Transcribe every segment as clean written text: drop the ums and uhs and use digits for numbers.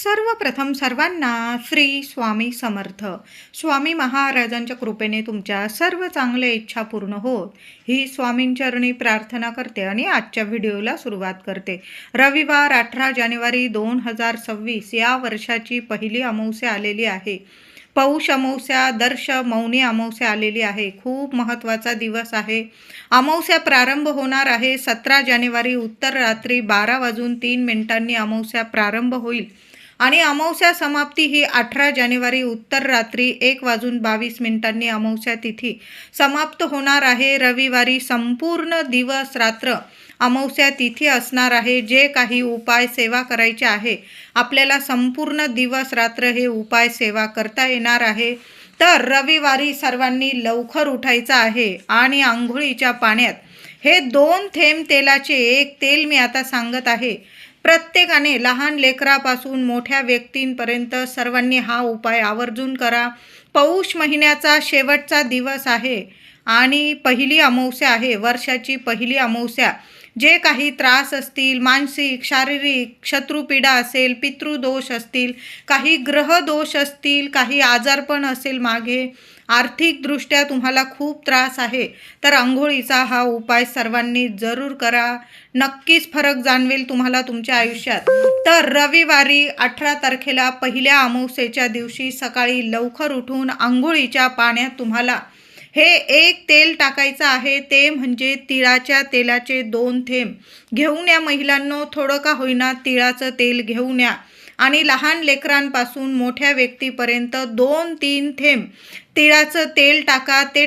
सर्वप्रथम सर्वांना श्री स्वामी समर्थ. स्वामी महाराजांच्या कृपेने तुमच्या सर्व चांगल्या इच्छा पूर्ण होत ही स्वामींचरणी प्रार्थना करते आणि आजच्या व्हिडिओला सुरुवात करते. रविवार 18 जानेवारी 2026 या वर्षाची पहिली अमावस्या आलेली आहे. पौष अमावस्या, दर्श मौनी अमावस्या आलेली आहे. खूप महत्त्वाचा दिवस आहे. अमावस्या प्रारंभ होणार आहे 17 जानेवारी उत्तर रात्री 12:03 अमावस्या प्रारंभ होईल आणि अमावस्या समाप्ती ही 18 जानेवारी उत्तर रात्री 1:22 अमावस्या तिथी समाप्त होणार आहे. रविवारी संपूर्ण दिवस रात्र अमावस्या तिथी असणार आहे. जे काही उपाय सेवा करायचे आहे आपल्याला संपूर्ण दिवस रात्र हे उपाय सेवा करता येणार आहे. तर रविवारी सर्वांनी लवकर उठायचं आहे आणि आंघोळीच्या पाण्यात हे 2 थेंब तेलाचे, एक तेल मी आता सांगत आहे. प्रत्येकाने लहान लेकरापासून मोठ्या व्यक्तींपर्यंत सर्वांनी हा उपाय आवर्जून करा. पौष महिन्याचा शेवटचा दिवस आहे आणि पहिली अमावस्या आहे, वर्षाची पहिली अमावस्या. जे काही त्रास असतील, मानसिक शारीरिक शत्रुपीडा असेल, पितृदोष असतील, काही ग्रहदोष असतील, काही आजारपण असेल, मागे आर्थिकदृष्ट्या तुम्हाला खूप त्रास आहे, तर आंघोळीचा हा उपाय सर्वांनी जरूर करा. नक्कीच फरक जाणवेल तुम्हाला तुमच्या आयुष्यात. तर रविवारी 18 तारखेला पहिल्या अमावस्येच्या दिवशी सकाळी लवकर उठून आंघोळीच्या पाण्यात तुम्हाला हे एक तेल टाकायचं आहे. ते म्हणजे तिळाच्या तेलाचे 2 थेंब घेऊन या. महिलांनो, थोडं का होईना तिळाचं तेल घेऊन या आणि लहान लेकरांपासून मोठ्या व्यक्तीपर्यंत 2-3 थेंब तिळाचं तेल टाका. ते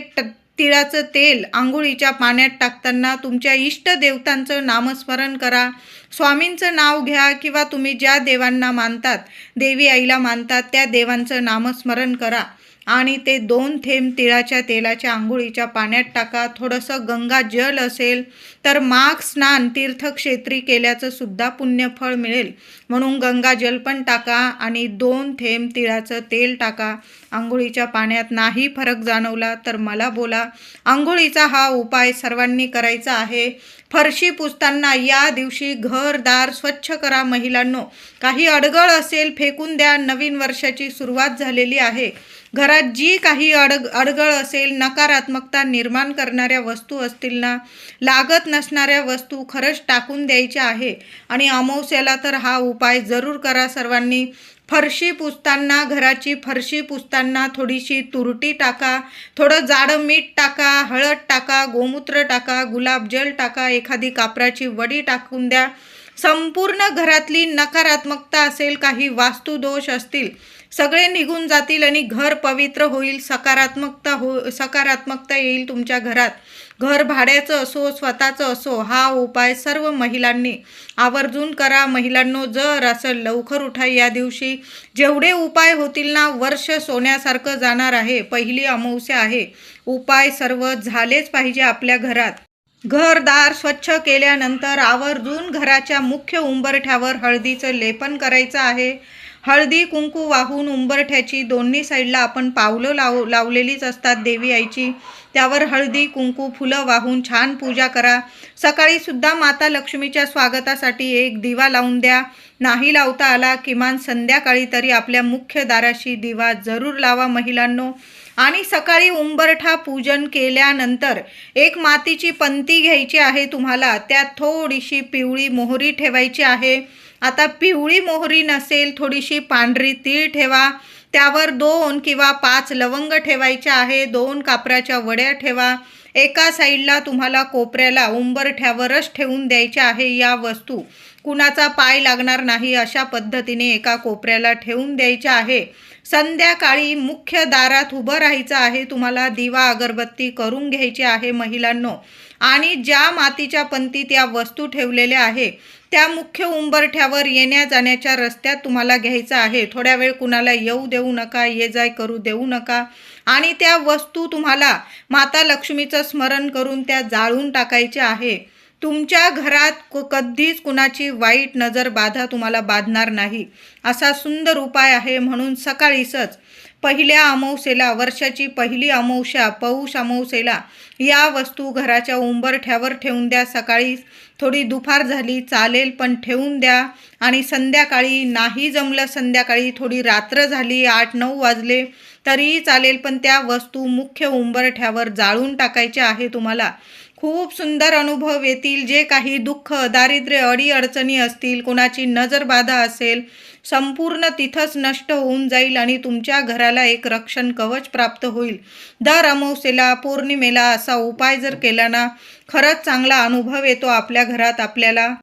तिळाचं तेल आंघोळीच्या पाण्यात टाकताना तुमच्या इष्टदेवतांचं नामस्मरण करा. स्वामींचं नाव घ्या किंवा तुम्ही ज्या देवांना मानतात, देवी आईला मानतात, त्या देवांचं नामस्मरण करा आणि ते 2 थेंब तिळाच्या तेलाच्या आंघोळीच्या पाण्यात टाका. थोडंसं गंगा जल असेल तर माघ स्नान तीर्थक्षेत्री केल्याचं सुद्धा पुण्यफळ मिळेल, म्हणून गंगा जल पण टाका आणि 2 थेंब तिळाचं तेल टाका आंघोळीच्या पाण्यात. नाही फरक जाणवला तर मला बोला. आंघोळीचा हा उपाय सर्वांनी करायचा आहे. फरशी पुसताना या दिवशी घरदार स्वच्छ करा. महिलांनो, काही अडगळ असेल फेकून द्या. नवीन वर्षाची सुरुवात झालेली आहे. घरात जी काही अडगळ असेल, नकारात्मकता निर्माण करणाऱ्या वस्तू असतील ना, लागत नसणाऱ्या वस्तू खरंच टाकून द्यायच्या आहे आणि अमावस्याला तर हा उपाय जरूर करा सर्वांनी. फरशी पुसताना, घराची फरशी पुसताना थोडीशी तुरटी टाका, थोडं जाडं मीठ टाका, हळद टाका, गोमूत्र टाका, गुलाबजल टाका, एखादी कापराची वडी टाकून द्या. संपूर्ण घरातली नकारात्मकता असेल, काही वास्तुदोष असतील, सगळे निघून जातील आणि घर पवित्र होईल. सकारात्मकता येईल तुमच्या घरात. घर भाड्याचं असो, स्वतःचं असो, हा उपाय सर्व महिलांनी आवर्जून करा. महिलांनो, जर असं लवकर उठा या दिवशी. जेवढे उपाय होतील ना, वर्ष सोन्यासारखं जाणार आहे. पहिली अमावस्या आहे. उपाय सर्व झालेच पाहिजे आपल्या घरात. घरदार स्वच्छ केल्यानंतर आवर्जून घराच्या मुख्य उंबरठ्यावर हळदीचं लेपन करायचं आहे. हळदी कुंकू वाहून उंबरठ्याची दोन्ही साईडला आपण पावलं लावलेलीच असतात देवी आईची, त्यावर हळदी कुंकू फुलं वाहून छान पूजा करा. सकाळी सुद्धा माता लक्ष्मीच्या स्वागतासाठी एक दिवा लावून द्या. नाही लावता आला, किमान संध्याकाळी तरी आपल्या मुख्य दाराशी दिवा जरूर लावा महिलांनो. आणि सकाळी उंबरठा पूजन केल्यानंतर एक मातीची पंती घ्यायची आहे तुम्हाला. त्यात थोडीशी पिवळी मोहरी ठेवायची आहे. आता पिवळी मोहरी नसेल, थोडीशी पांढरी तीळ ठेवा. त्यावर 2 किंवा 5 लवंग ठेवायच्या आहे. 2 कापराच्या वड्या ठेवा. एका साईडला तुम्हाला कोपऱ्याला उंबरठ्यावरच ठेवून द्यायच्या आहे. या वस्तू कुणाचा पाय लागणार नाही अशा पद्धतीने एका कोपऱ्याला ठेवून द्यायच्या आहे. संध्याकाळी मुख्य दारात उभं राहायचं आहे तुम्हाला. दिवा अगरबत्ती करून घ्यायची आहे महिलांनो आणि ज्या मातीच्या पंतीत या वस्तू ठेवलेल्या आहे त्या मुख्य उंबरठ्यावर येण्या जाण्याच्या रस्त्यात तुम्हाला घ्यायचं आहे. थोड्या वेळ कुणाला येऊ देऊ नका, ये जाय करू देऊ नका आणि त्या वस्तू तुम्हाला माता लक्ष्मीचं स्मरण करून त्या जाळून टाकायच्या आहे. तुमच्या घरात कधीच कुणाची वाईट नजर बाधा तुम्हाला बाधणार नाही असा सुंदर उपाय आहे. म्हणून सकाळीच पहिल्या अमावस्येला, वर्षाची पहिली अमावस्या पौष अमावस्येला या वस्तू घराच्या उंबरठ्यावर ठेवून द्या. सकाळी थोडी दुपार झाली चालेल पण ठेवून द्या. आणि संध्याकाळी नाही जमलं, संध्याकाळी थोडी रात्र झाली 8-9 वाजले तरीही चालेल, पण त्या वस्तू मुख्य उंबरठ्यावर जाळून टाकायच्या आहे. तुम्हाला खूप सुंदर अनुभव येतील. जे काही दुःख, दारिद्र्य, अडीअडचणी असतील, कोणाची नजरबाधा असेल, संपूर्ण तिथंच नष्ट होऊन जाईल आणि तुमच्या घराला एक रक्षण कवच प्राप्त होईल. दर अमावस्येला, पौर्णिमेला असा उपाय जर केला ना, खरंच चांगला अनुभव येतो आपल्या घरात. आपल्याला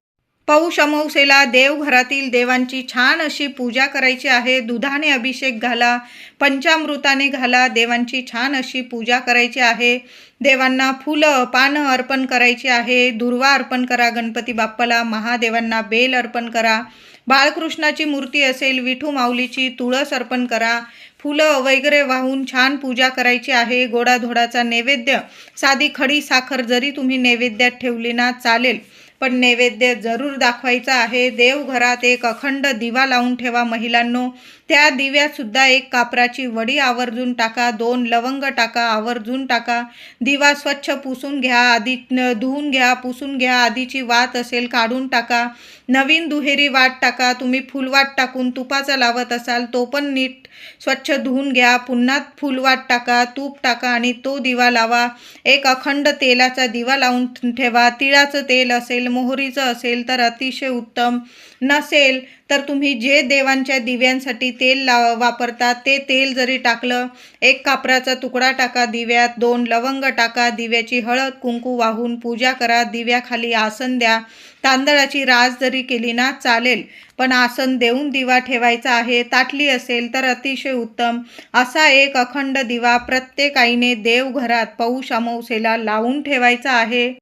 पौष अमावस्येला देवघरातील देवांची छान अशी पूजा करायची आहे. दुधाने अभिषेक घाला, पंचामृताने घाला, देवांची छान अशी पूजा करायची आहे. देवांना फुलं पानं अर्पण करायची आहे. दुर्वा अर्पण करा गणपती बाप्पाला, महादेवांना बेल अर्पण करा. बाळकृष्णाची मूर्ती असेल, विठू माऊलीची तुळस अर्पण करा. फुलं वगैरे वाहून छान पूजा करायची आहे. गोडाधोडाचा नैवेद्य, साधी खडी साखर जरी तुम्ही नैवेद्यात ठेवली ना चालेल, पण नैवेद्य जरूर दाखवायचा आहे. देवघरात एक अखंड दिवा लावून ठेवा महिलांनो. त्या दिव्यात सुद्धा एक कापराची वडी आवर्जून टाका, 2 लवंग टाका, आवर्जून टाका. दिवा स्वच्छ पुसून घ्या, आधी धुवून घ्या, पुसून घ्या. आधीची वात असेल काढून टाका, नवीन दुहेरी वाट टाका. तुम्ही फुलवाट टाकून तुपाचा लावत असाल तो पण नीट स्वच्छ धुवून घ्या. पुन्हा फुलवाट टाका, तूप टाका आणि तो दिवा लावा. एक अखंड तेलाचा दिवा लावून ठेवा. तिळाचं तेल असेल, मोहरीचं असेल तर अतिशय उत्तम. नसेल तर तुम्ही जे देवांच्या दिव्यांसाठी तेल वापरतात ते तेल जरी टाकलं, एक कापराचा तुकडा टाका दिव्यात, 2 लवंग टाका. दिव्याची हळद कुंकू वाहून पूजा करा. दिव्याखाली आसन द्या. तांदळाची रास जरी केली ना चालेल, पण आसन देऊन दिवा ठेवायचा आहे. ताटली असेल तर अतिशय उत्तम. असा एक अखंड दिवा प्रत्येक आईने देवघरात पौष अमावस्येला लावून ठेवायचा आहे.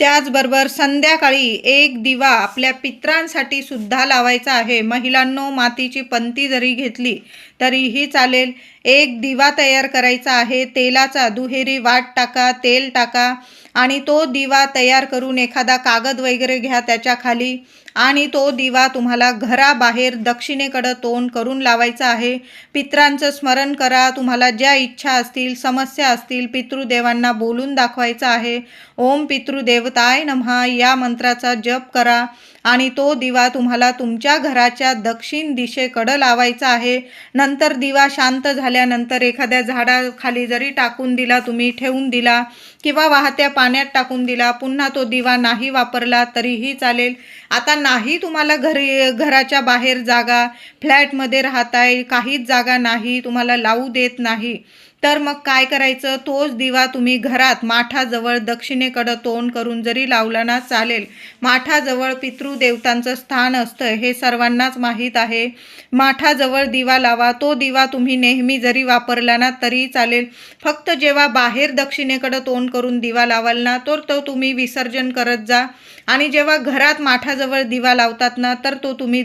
त्याचबरोबर संध्याकाळी एक दिवा आपल्या पितरांसाठी सुद्धा लावायचा आहे. महिलांनो, मातीची पंती जरी घेतली तरीही चालेल. एक दिवा तयार करायचा आहे तेलाचा. दुहेरी वाट टाका, तेल टाका आणि तो दिवा तयार करून एखादा कागद वगैरे घ्या त्याच्या खाली आणि तो दिवा तुम्हाला घराबाहेर दक्षिणेकडं तोंड करून लावायचा आहे. पितरांचं स्मरण करा. तुम्हाला ज्या इच्छा असतील, समस्या असतील, पितृदेवांना बोलून दाखवायचं आहे. ओम पितृदेवताय नमः या मंत्राचा जप करा आणि तो दिवा तुम्हाला तुमच्या घराच्या दक्षिण दिशेकडं लावायचा आहे. नंतर दिवा शांत झाल्यानंतर एखाद्या झाडाखाली जरी टाकून दिला, तुम्ही ठेवून दिला किंवा वाहत्या पाण्यात टाकून दिला, पुन्हा तो दिवा नाही वापरला तरीही चालेल. आता नाही तुम्हाला घराच्या बाहेर जागा, फ्लॅटमध्ये राहताय, काहीच जागा नाही, तुम्हाला लावू देत नाही, तर मग काय करायचं, तोच दिवा तुम्ही घरात माठाजवळ दक्षिणेकडं तोंड करून जरी लावला ना चालेल. माठाजवळ पितृदेवतांचं स्थान असतं हे सर्वांनाच माहीत आहे. माठाजवळ दिवा लावा. तो दिवा तुम्ही नेहमी जरी वापरला ना तरी चालेल. फक्त जेव्हा बाहेर दक्षिणेकडं तोंड करून दिवा लावाल ना तर तो तुम्ही विसर्जन करत जा. आणि जेव्हा घरात माठाजवळ दिवा लावतात ना तर तो तुम्ही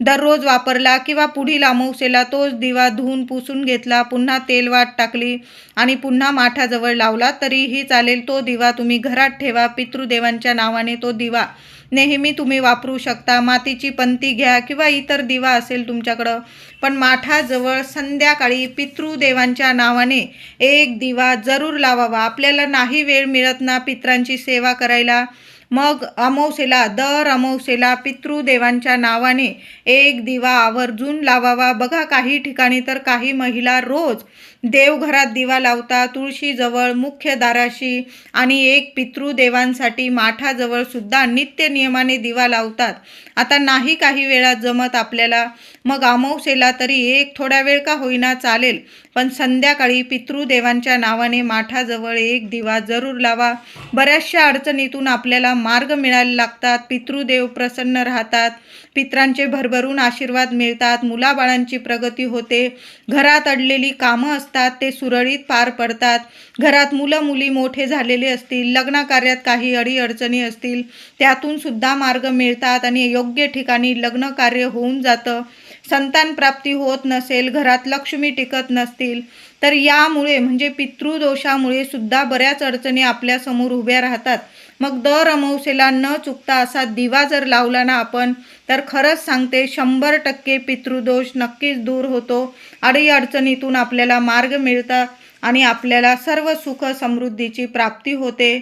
दररोज वापरला किंवा पुढील अमावस्येला तोच दिवा धुवून पुसून घेतला, पुन्हा तेलवात टाकली आणि पुन्हा माठाजवळ लावला तरीही चालेल. तो दिवा तुम्ही घरात ठेवा. पितृदेवांच्या नावाने तो दिवा नेहमी तुम्ही वापरू शकता. मातीची पंती घ्या किंवा इतर दिवा असेल तुमच्याकडं, पण माठाजवळ संध्याकाळी पितृदेवांच्या नावाने एक दिवा जरूर लावावा. आपल्याला नाही वेळ मिळत ना पितरांची सेवा करायला, मग अमावस्येला, दर अमावस्येला पितृदेवांच्या नावाने एक दिवा आवर्जून लावावा. बघा, काही ठिकाणी तर काही महिला रोज देवघरात दिवा लावतात, तुळशीजवळ, मुख्य दाराशी आणि एक पितृदेवांसाठी माठाजवळ सुद्धा नित्य नियमाने दिवा लावतात. आता नाही काही वेळा जमत आपल्याला, मग अमावस्येला तरी एक थोड्या वेळ का होईना चालेल, पण संध्याकाळी पितृदेवांच्या नावाने माठाजवळ एक दिवा जरूर लावा. बऱ्याचशा अडचणीतून आपल्याला मार्ग मिळायला लागतात. पितृदेव प्रसन्न राहतात, पितरांचे भरभरून आशीर्वाद मिळतात, मुलाबाळांची प्रगती होते, घरात अडलेली कामं असतात ते सुरळीत पार पडतात, घरात मुलं मुली मोठे झालेले असतील, लग्नकार्यात काही अडीअडचणी असतील त्यातून सुद्धा मार्ग मिळतात आणि योग्य ठिकाणी लग्न कार्य होऊन जातं. संतान प्राप्ती होत नसेल, घरात लक्ष्मी टिकत नसतील तर यामुळे म्हणजे पितृदोषामुळे सुद्धा बऱ्याच अडचणी आपल्यासमोर उभ्या राहतात. मग दर अमावस्येला न चुकता असा दिवा जर लावला ना आपण, तर खरंच सांगते 100% पितृदोष नक्कीच दूर होतो. अडीअडचणीतून आपल्याला मार्ग मिळतात आणि आपल्याला सर्व सुख समृद्धीची प्राप्ती होते.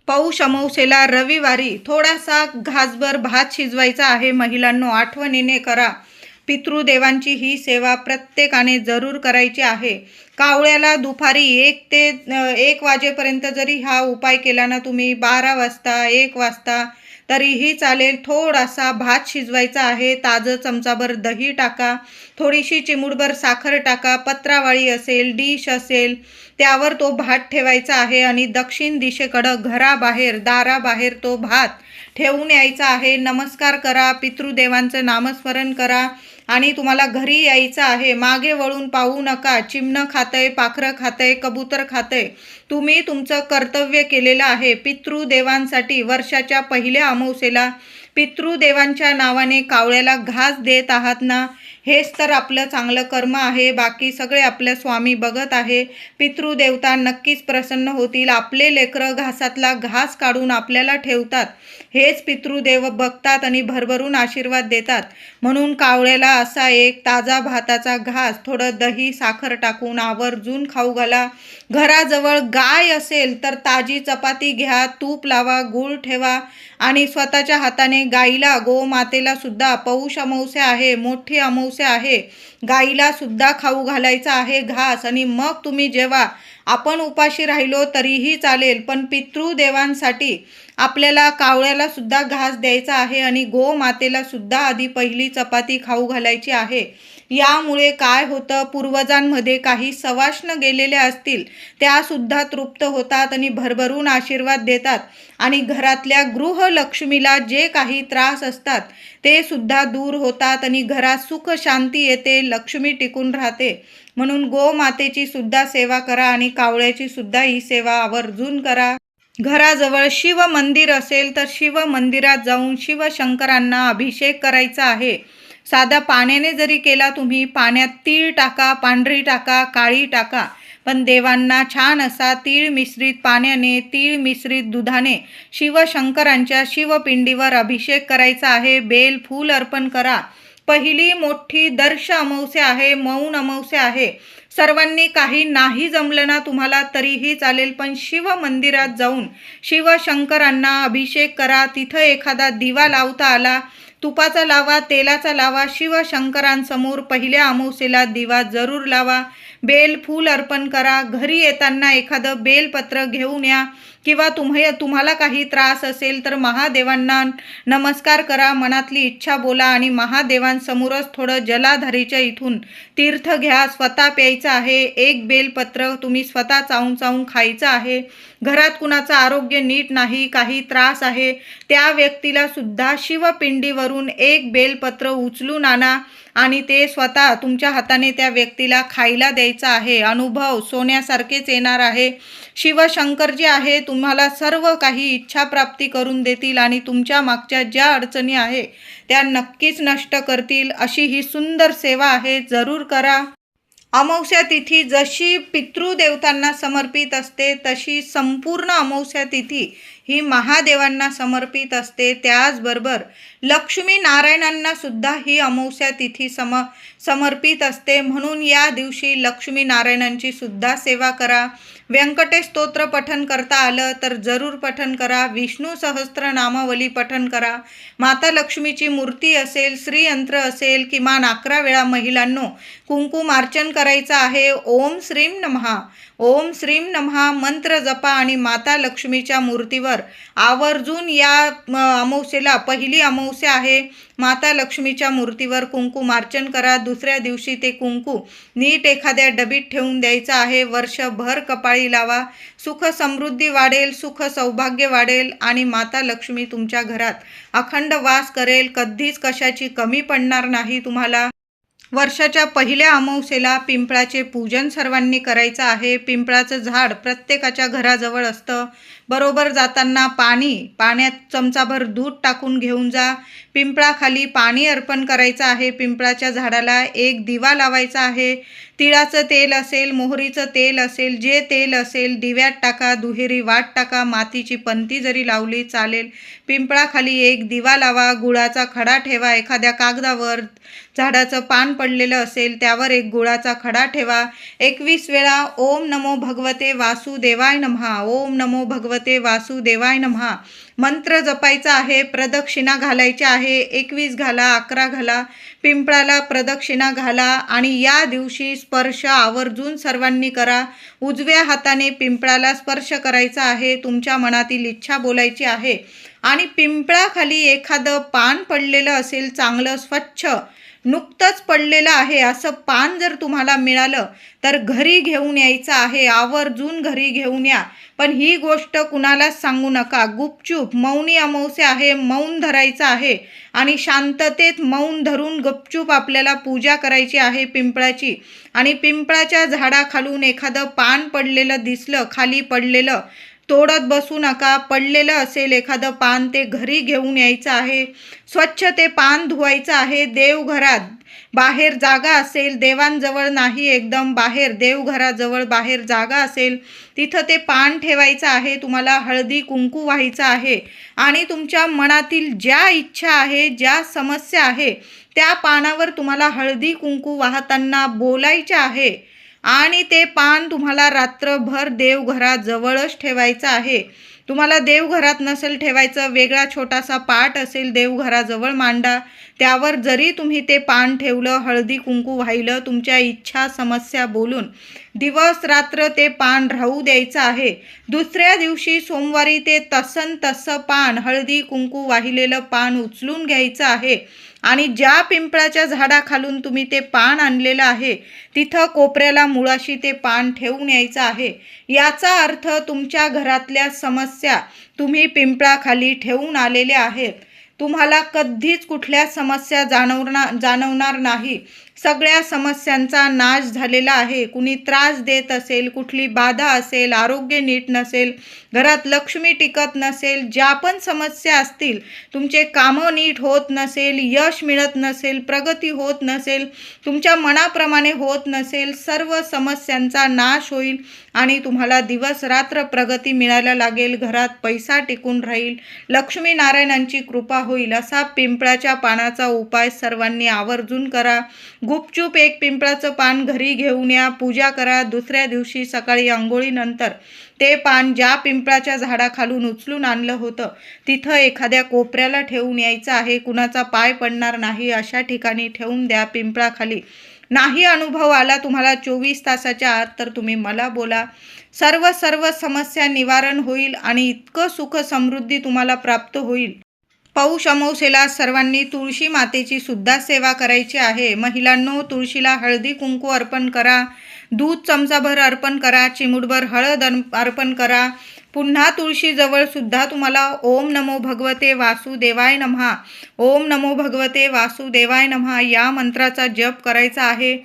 पौष अमावस्येला रविवारी थोडासा घासभर भात शिजवायचा आहे. महिलांनो, आठवणीने करा. पितृदेवांची ही सेवा प्रत्येकाने जरूर करायची आहे. कावळ्याला दुपारी 1 ते 1 वाजेपर्यंत जरी हा उपाय केला ना तुम्ही, 12 वाजता 1 वाजता तरीही चालेल. थोडासा भात शिजवायचा आहे. ताजं चमचाभर दही टाका, थोडीशी चिमूटभर साखर टाका, पत्रावळी असेल, डिश असेल, त्यावर तो भात ठेवायचा आहे आणि दक्षिण दिशेकडं घराबाहेर दाराबाहेर तो भात ठेवून यायचा आहे. नमस्कार करा, पितृदेवांचं नामस्मरण करा आणि तुम्हाला घरी यायचं आहे. मागे वळून पाहू नका. चिमणं खातंय, पाखरं खातंय, कबूतर खातंय, तुम्ही तुमचं कर्तव्य केलेलं आहे. पितृदेवांसाठी वर्षाच्या पहिल्या अमावस्येला पितृदेवांच्या नावाने कावळ्याला घास देत आहात ना, हेच तर आपलं चांगलं कर्म आहे. बाकी सगळे आपल्या स्वामी बघत आहे. पितृदेवता नक्कीच प्रसन्न होतील. आपले लेकरं घासातला घास काढून आपल्याला ठेवतात, हेच पितृदेव बघतात आणि भरभरून आशीर्वाद देतात. म्हणून कावळ्याला असा एक ताजा भाताचा घास, थोडं दही साखर टाकून आवर्जून खाऊ घाला. घराजवळ गाय असेल तर ताजी चपाती घ्या, तूप लावा, गूळ ठेवा आणि स्वतःच्या हाताने गाईला, गोमातेला सुद्धा, पौष अमावस्या आहे, मोठी अमावस्या आहे, गाईला सुद्धा खाऊ घालायचा आहे घास. आणि मग तुम्ही जेव्हा, आपण उपाशी राहिलो तरीही चालेल, पण पितृदेवांसाठी आपल्याला कावळ्याला सुद्धा घास द्यायचा आहे आणि गोमातेला सुद्धा आधी पहिली चपाती खाऊ घालायची आहे. यामुळे काय होतं, पूर्वजांमध्ये काही सवाष्ण गेलेल्या असतील त्यासुद्धा तृप्त होतात आणि भरभरून आशीर्वाद देतात आणि घरातल्या गृहलक्ष्मीला जे काही त्रास असतात ते सुद्धा दूर होतात आणि घरात सुख शांती येते, लक्ष्मी टिकून राहते. म्हणून गोमातेची सुद्धा सेवा करा आणि कावळ्याची सुद्धा ही सेवा आवर्जून करा. घराजवळ शिव मंदिर असेल तर शिव मंदिरात जाऊन शिवशंकरांना अभिषेक करायचा आहे. साधा पाण्याने जरी केला तुम्ही, पाण्यात तीळ टाका, पांढरी टाका, काळी टाका, पण देवांना छान असा तीळ मिश्रित पाण्याने, तीळ मिश्रित दुधाने शिवशंकरांच्या शिवपिंडीवर अभिषेक करायचा आहे. बेल फूल अर्पण करा. पहिली मोठी दर्श अमावस्या आहे, मौन अमावस्या आहे. सर्वांनी काही नाही जमलं ना तुम्हाला तरीही चालेल, पण शिव मंदिरात जाऊन शिवशंकरांना अभिषेक करा. तिथं एखादा दिवा लावता आला, तुपाचा लावा, तेलाचा लावा. शिवशंकरांसमोर पहिल्या अमावस्येला दिवा जरूर लावा. बेल फूल अर्पण करा. घरी येताना एखादं बेलपत्र घेऊन या किंवा तुम्हाला काही त्रास असेल तर महादेवांना नमस्कार करा, मनातली इच्छा बोला आणि महादेवांसमोरच थोडं जलाधारीच्या इथून तीर्थ घ्या. स्वतः प्यायचं आहे. एक बेलपत्र तुम्ही स्वतः चावून चावून खायचं आहे. घरात कुणाचं आरोग्य नीट नाही, काही त्रास आहे, त्या व्यक्तीला सुद्धा शिवपिंडीवरून एक बेलपत्र उचलून आणा आणि ते स्वतः तुमच्या हाताने त्या व्यक्तीला खायला द्यायचं आहे. अनुभव सोन्यासारखेच येणार आहे. शिवशंकर जे आहे तुम्हाला सर्व काही इच्छा प्राप्ती करून देतील आणि तुमच्या मागच्या ज्या अडचणी आहे त्या नक्कीच नष्ट करतील. अशी ही सुंदर सेवा आहे, जरूर करा. अमावस्या तिथी जशी पितृदेवतांना समर्पित असते तशी संपूर्ण अमावस्या तिथी ही महादेवांना समर्पित असते. त्याचबरोबर लक्ष्मी नारायणांना सुद्धा ही अमावस्या तिथी समर्पित असते. म्हणून या दिवशी लक्ष्मी नारायणांची सुद्धा सेवा करा. व्यंकटेश स्तोत्र पठन करता आलं तर जरूर पठन करा. विष्णू सहस्त्रनामावली पठन करा. माता लक्ष्मीची मूर्ती असेल, श्रीयंत्र असेल, किमान 11 वेळा महिलांनो कुंकुमार्चन करायचं आहे. ओम श्रीम नमः, ओम श्रीम नमः मंत्र जपा आणि माता लक्ष्मीच्या मूर्तीवर आवर्जून या अमावस्येला, पहिली अमावस्या आहे, माता लक्ष्मीच्या मूर्तीवर कुंकुमार्चन करा. दुसऱ्या दिवशी ते कुंकू नीट एखाद्या डबीत ठेवून द्यायचं आहे. वर्षभर कपाळी लावा. सुख समृद्धी वाढेल, सुख सौभाग्य वाढेल आणि माता लक्ष्मी तुमच्या घरात अखंड वास करेल. कधीच कशाची कमी पडणार नाही तुम्हाला. वर्षाच्या पहिल्या अमावस्येला पिंपळाचे पूजन सर्वांनी करायचं आहे. पिंपळाचं झाड प्रत्येकाच्या घराजवळ असतं. बरोबर जाताना पाण्यात चमचाभर दूध टाकून घेऊन जा. पिंपळाखाली पाणी अर्पण करायचं आहे. पिंपळाच्या झाडाला एक दिवा लावायचा आहे. तिळाचं तेल असेल, मोहरीचं तेल असेल, जे तेल असेल दिव्यात टाका, दुहेरी वाट टाका, मातीची पंती जरी लावली चालेल. पिंपळाखाली एक दिवा लावा, गुळाचा खडा ठेवा, एखाद्या कागदावर झाडाचं पान पडलेलं असेल त्यावर एक गुळाचा खडा ठेवा. 21 वेळा ओम नमो भगवते वासुदेवाय नमः, ओम नमो भगवते वासुदेवाय नमः मंत्र जपायचा आहे. प्रदक्षिणा घालायची आहे. 21 घाला, 11 घाला, पिंपळाला प्रदक्षिणा घाला. आणि या दिवशी स्पर्श आवर्जून सर्वांनी करा. उजव्या हाताने पिंपळाला स्पर्श करायचा आहे. तुमच्या मनातील इच्छा बोलायची आहे. आणि पिंपळाखाली एखादं पान पडलेलं असेल, चांगलं स्वच्छ नुकतंच पडलेलं आहे असं पान जर तुम्हाला मिळालं तर घरी घेऊन यायचं आहे. आवर्जून घरी घेऊन या. पण ही गोष्ट कुणालाच सांगू नका. गुपचूप, मौनी अमावस्या आहे, मौन धरायचं आहे आणि शांततेत मौन धरून गपचूप आपल्याला पूजा करायची आहे पिंपळाची. आणि पिंपळाच्या झाडाखालून एखादं पान पडलेलं दिसलं, खाली पडलेलं, तोडत बसू नका. पडलेलं असेल एखादं पान ते घरी घेऊन यायचं आहे. स्वच्छ ते पान धुवायचं आहे. देवघरात बाहेर जागा असेल, देवांजवळ नाही, एकदम बाहेर देवघराजवळ बाहेर जागा असेल तिथं ते पान ठेवायचं आहे. तुम्हाला हळदी कुंकू व्हायचं आहे आणि तुमच्या मनातील ज्या इच्छा आहे, ज्या समस्या आहे त्या पानावर तुम्हाला हळदी कुंकू वाहताना बोलायचे आहे. आणि ते पान तुम्हाला रात्रभर देवघराजवळच ठेवायचं आहे. तुम्हाला देवघरात नसेल ठेवायचं, वेगळा छोटासा पाट असेल देवघराजवळ मांडा. त्यावर जरी तुम्ही ते पान ठेवलं, हळदी कुंकू वाहिलं, तुमच्या इच्छा समस्या बोलून दिवस रात्र ते पान राहू द्यायचं आहे. दुसऱ्या दिवशी सोमवारी ते तसं पान, हळदी कुंकू वाहिलेलं पान उचलून घ्यायचं आहे. आणि ज्या पिंपळाच्या झाडाखालून तुम्ही ते पान आणलेलं आहे तिथं कोपऱ्याला मुळाशी ते पान ठेवून यायचं आहे. याचा अर्थ तुमच्या घरातल्या समस्या तुम्ही पिंपळाखाली ठेवून आलेले आहेत. तुम्हाला कधीच कुठल्या समस्या जाणवणार नाही. सगळ्या समस्यांचा नाश झालेला आहे. कुणी त्रास देत असेल, कुठली बाधा असेल, आरोग्य नीट नसेल, घरात लक्ष्मी टिकत नसेल, ज्या पण समस्या असतील, तुमचे कामं नीट होत नसेल, यश मिळत नसेल, प्रगती होत नसेल, तुमच्या मनाप्रमाणे होत नसेल, सर्व समस्यांचा नाश होईल आणि तुम्हाला दिवस रात्र प्रगती मिळायला लागेल. घरात पैसा टिकून राहील, लक्ष्मी नारायणांची कृपा होईल. असा पिंपळाच्या पानाचा उपाय सर्वांनी आवर्जून करा. गुपचूप एक पिंपळाचं पान घरी घेऊन या, पूजा करा. दुसऱ्या दिवशी सकाळी अंघोळीनंतर ते पान ज्या पिंपळाच्या झाडाखालून उचलून आणलं होतं तिथं एखाद्या कोपऱ्याला ठेवून यायचं आहे. कुणाचा पाय पडणार नाही अशा ठिकाणी ठेवून द्या पिंपळाखाली. नाही अनुभव आला तुम्हाला 24 तासाच्या आत तर तुम्ही मला बोला. सर्व समस्या निवारण होईल आणि इतकं सुख समृद्धी तुम्हाला प्राप्त होईल. पौष अमावस्येला सर्वांनी तुळशी मातेची सुद्धा सेवा करायची आहे. महिलांनो, तुळशीला हळदी कुंकू अर्पण करा, दूध चमचाभर अर्पण करा, चिमूटभर हळद अर्पण करा. पुन्हा तुळशीजवळ सुद्धा तुम्हाला ओम नमो भगवते वासुदेवाय नमः, ओम नमो भगवते वासुदेवाय नमः या मंत्राचा जप करायचा आहे.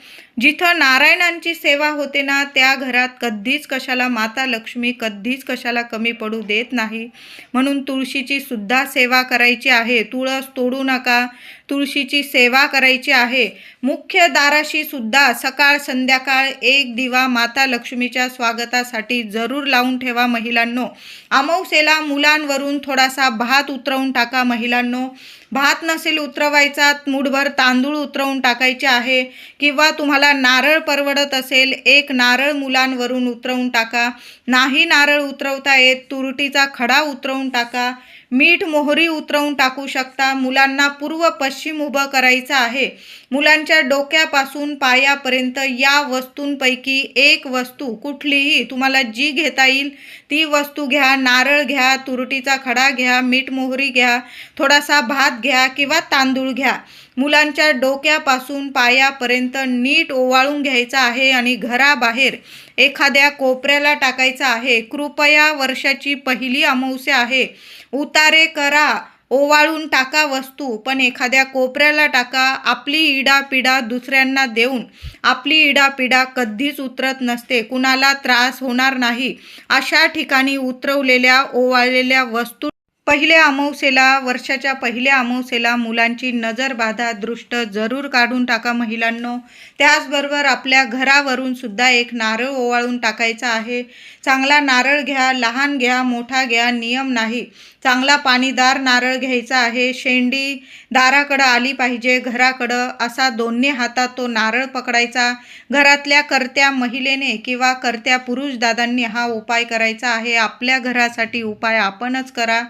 जिथं नारायणांची सेवा होते ना त्या घरात कधीच कशाला माता लक्ष्मी कधीच कशाला कमी पडू देत नाही. म्हणून तुळशीची सुद्धा सेवा करायची आहे. तुळस तोडू नका, तुळशीची सेवा करायची आहे. मुख्य दाराशी सुद्धा सकाळ संध्याकाळ एक दिवा माता लक्ष्मीच्या स्वागतासाठी जरूर लावून ठेवा. महिलांनो, अमावस्येला मुलांवरून थोडासा भात उतरवून टाका. महिलांनो, भात नसेल उतरवायचा, मूठभर तांदूळ उतरवून टाकायचे आहे. किंवा तुम्हाला नारळ परवडत असेल, एक नारळ मुलांवरून उतरवून टाका. नाही नारळ उतरवता येत, तुरटीचा खडा उतरवून टाका. मीठ मोहरी उतरवून टाकू शकता. मुलांना पूर्व पश्चिम उभं करायचं आहे. मुलांच्या डोक्यापासून पायापर्यंत या वस्तूंपैकी एक वस्तू कुठलीही तुम्हाला जी घेता येईल ती वस्तू घ्या. नारळ घ्या, तुरटीचा खडा घ्या, मीठ मोहरी घ्या, थोडासा भात घ्या किंवा तांदूळ घ्या. मुलांच्या डोक्यापासून पायापर्यंत नीट ओवाळून घ्यायचं आहे आणि घराबाहेर एखाद्या कोपऱ्याला टाकायचं आहे. कृपया वर्षाची पहिली अमावस्या आहे. उतारे करा, ओवाळून टाका वस्तू, पण एखाद्या कोपऱ्याला टाका. आपली इडापिडा दुसऱ्यांना देऊन आपली इडापिडा कधीच उतरत नसते. कुणाला त्रास होणार नाही अशा ठिकाणी उतरवलेल्या ओवाळलेल्या वस्तू पहिल्या अमावस्येला, वर्षाच्या पहिल्या अमावस्येला मुलांची नजर बाधा दृष्ट जरूर काढून टाका महिलांनो. त्याचबरोबर आपल्या घरावरून सुद्धा एक नारळ ओवाळून टाकायचा आहे. चांगला नारळ घ्या, लहान घ्या, मोठा घ्या, नियम नाही. चांगला पाणीदार नारळ घ्यायचा आहे. शेंडी दाराकडं आली पाहिजे, घराकडं, असा दोन्ही हातात तो नारळ पकडायचा. घरातल्या कर्त्या महिलेने किंवा कर्त्या पुरुष दादांनी हा उपाय करायचा आहे. आपल्या घरासाठी उपाय आपणच करा,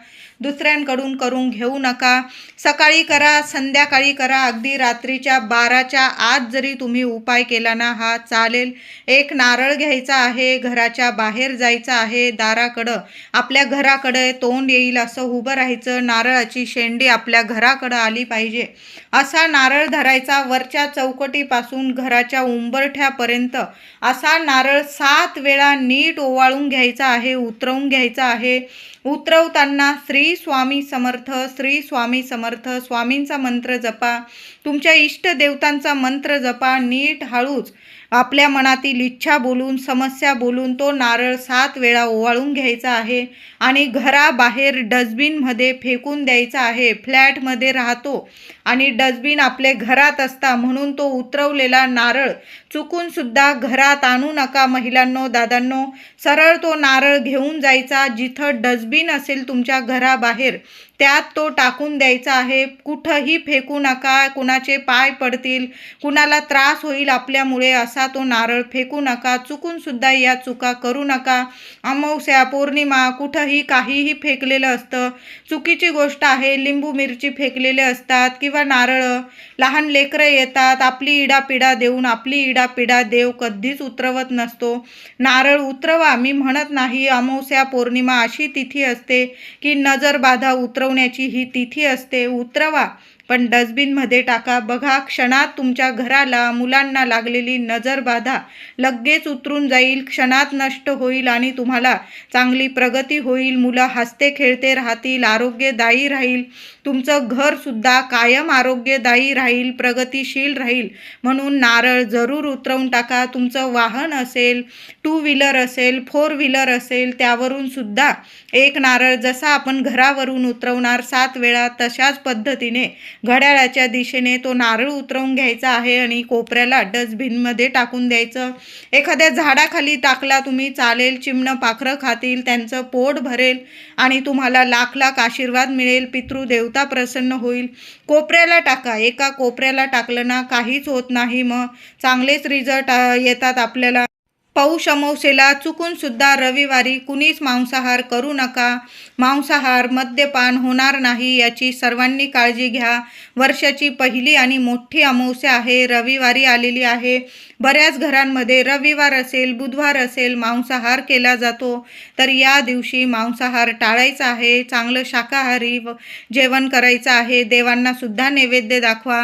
दुसऱ्यांकडून करून घेऊ नका. सकाळी करा, संध्याकाळी करा, अगदी रात्रीच्या 12च्या आत जरी तुम्ही उपाय केला ना, हा चालेल. एक नारळ घ्यायचा आहे, घराच्या बाहेर जायचं आहे, दाराकडं आपल्या घराकडे तोंड येईल असं उभं राहायचं. नारळाची शेंडी आपल्या घराकडं आली पाहिजे असा नारळ धरायचा. वरच्या चौकटीपासून घराच्या उंबरठ्यापर्यंत असा नारळ 7 वेळा नीट ओवाळून घ्यायचा आहे, उतरवून घ्यायचा आहे. उतरवताना श्री स्वामी समर्थ, श्री स्वामी समर्थ, स्वामींचा मंत्र जपा, तुमच्या इष्ट देवतांचा मंत्र जपा. नीट हळूच आपल्या मनातील इच्छा बोलून, समस्या बोलून तो नारळ 7 वेळा ओवाळून घ्यायचा आहे आणि घराबाहेर डस्टबिनमध्ये फेकून द्यायचा आहे. फ्लॅटमध्ये राहतो आणि डस्टबिन आपले घरात असता, म्हणून तो उतरवलेला नारळ चुकून सुद्धा घरात आणू नका महिलांनो, दादांनो. सरळ तो नारळ घेऊन जायचा, जिथं डस्टबिन असेल तुमच्या घराबाहेर त्यात तो टाकून द्यायचा आहे. कुठंही फेकू नका, कुणाचे पाय पडतील, कुणाला त्रास होईल आपल्यामुळे असा तो नारळ फेकू नका. चुकून सुद्धा या चुका करू नका. अमावस्या, पौर्णिमा, कुठंही काहीही फेकलेलं असतं, चुकीची गोष्ट आहे. लिंबू मिरची फेकलेले असतात किंवा नारळ, लहान लेकरं येतात, आपली इडापिडा देऊन आपली इडापिडा देव कधीच उतरवत नसतो. नारळ उतरवा मी म्हणत नाही. अमावस्या, पौर्णिमा अशी तिथी असते की नजर बाधा उतरवण्याची ही तिथी असते. उतरवा, पण डस्टबिनमध्ये टाका. बघा, क्षणात तुमच्या घराला, मुलांना लागलेली नजर बाधा लगेच उतरून जाईल, क्षणात नष्ट होईल आणि तुम्हाला चांगली प्रगती होईल. मुलं हसते खेळते राहतील, आरोग्यदायी राहील. तुमचं घरसुद्धा कायम आरोग्यदायी राहील, प्रगतिशील राहील. म्हणून नारळ जरूर उतरवून टाका. तुमचं वाहन असेल, 2 व्हीलर असेल, 4 व्हीलर असेल, त्यावरून सुद्धा एक नारळ जसा आपण घरावरून उतरवणार 7 वेळा, तशाच पद्धतीने घड्याळाच्या दिशेने तो नारळ उतरवून घ्यायचा आहे आणि कोपऱ्याला डस्टबिनमध्ये टाकून द्यायचं. एखाद्या झाडाखाली टाकला तुम्ही चालेल, चिमणं पाखरं खातील, त्यांचं पोट भरेल आणि तुम्हाला लाख लाख आशीर्वाद मिळेल. पितृदेवता प्रसन्न होईल. कोपऱ्याला टाका. एका कोपऱ्याला टाकलं ना काहीच होत नाही, मग चांगलेच रिझल्ट येतात आपल्याला. पौष अमावस्येला चुकून सुद्धा रविवारी कुणीच मांसाहार करू नका. मांसाहार, मद्यपान होणार नाही याची सर्वांनी काळजी घ्या. वर्षाची पहिली आणि मोठी अमावस्या आहे, रविवारी आलेली आहे. बऱ्याच घरांमध्ये रविवार असेल, बुधवार असेल, मांसाहार केला जातो. तर या दिवशी मांसाहार टाळायचा आहे. चांगलं शाकाहारी जेवण करायचं आहे. देवांना सुद्धा नैवेद्य दाखवा,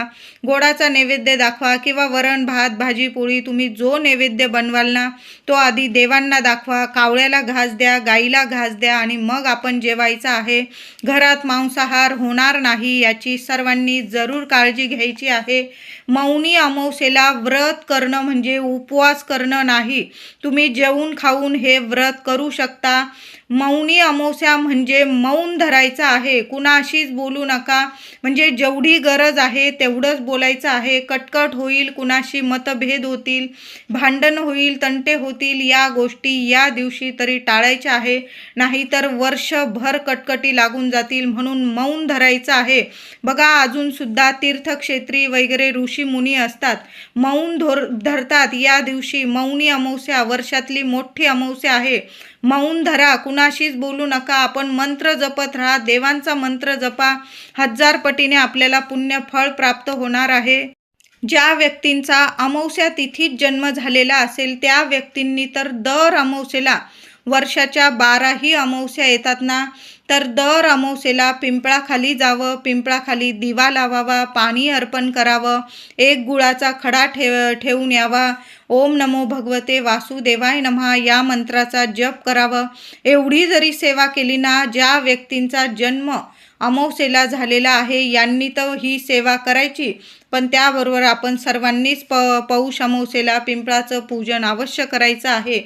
गोडाचा नैवेद्य दाखवा किंवा वरण भात भाजी पोळी तुम्ही जो नैवेद्य बनवाल ना तो आधी देवांना दाखवा. कावळ्याला घास द्या, गाईला घास द्या आणि मग आपण जेवायचं आहे. घरात मांसाहार होणार नाही याची सर्वांनी जरूर काळजी घ्यायची आहे. मौनी अमावस्येला व्रत करणं म्हणजे उपवास करणं नाही. तुम्ही जेवून खाऊन हे व्रत करू शकता. मौनी अमावस्या म्हणजे मौन धरायचं आहे, कुणाशीच बोलू नका. म्हणजे जेवढी गरज आहे तेवढंच बोलायचं आहे. कटकट होईल, कुणाशी मतभेद होतील, भांडण होईल, तंटे होतील, या गोष्टी या दिवशी तरी टाळायच्या आहे. नाहीतर वर्षभर कटकटी लागून जातील. म्हणून मौन धरायचं आहे. बघा, अजून सुद्धा तीर्थक्षेत्री वगैरे ऋषी मुनी असतात, मौन धरतात. या दिवशी मौनी अमावस्या, वर्षातली मोठी अमावस्या आहे. मौन धरा, कुणाशीच बोलू नका. आपण मंत्र जपत राहा, देवांचा मंत्र जपा. 1000 पटीने आपल्याला पुण्य फळ प्राप्त होणार आहे. ज्या व्यक्तींचा अमावस्या तिथीत जन्म झालेला असेल त्या व्यक्तींनी तर दर अमावस्येला, वर्षाच्या 12ही अमावस्या येतात ना, तर दर अमावस्येला पिंपळाखाली जावं, पिंपळाखाली दिवा लावावा, पाणी अर्पण करावं, एक गुळाचा खडा ठेवून यावा. ओम नमो भगवते वासुदेवाय नमः या मंत्राचा जप करावं. एवढी जरी सेवा केली ना, ज्या व्यक्तींचा जन्म अमावस्येला झालेला आहे यांनी तर ही सेवा करायची, पण त्याबरोबर आपण सर्वांनीच पौष अमावस्येला पिंपळाचं पूजन अवश्य करायचं आहे.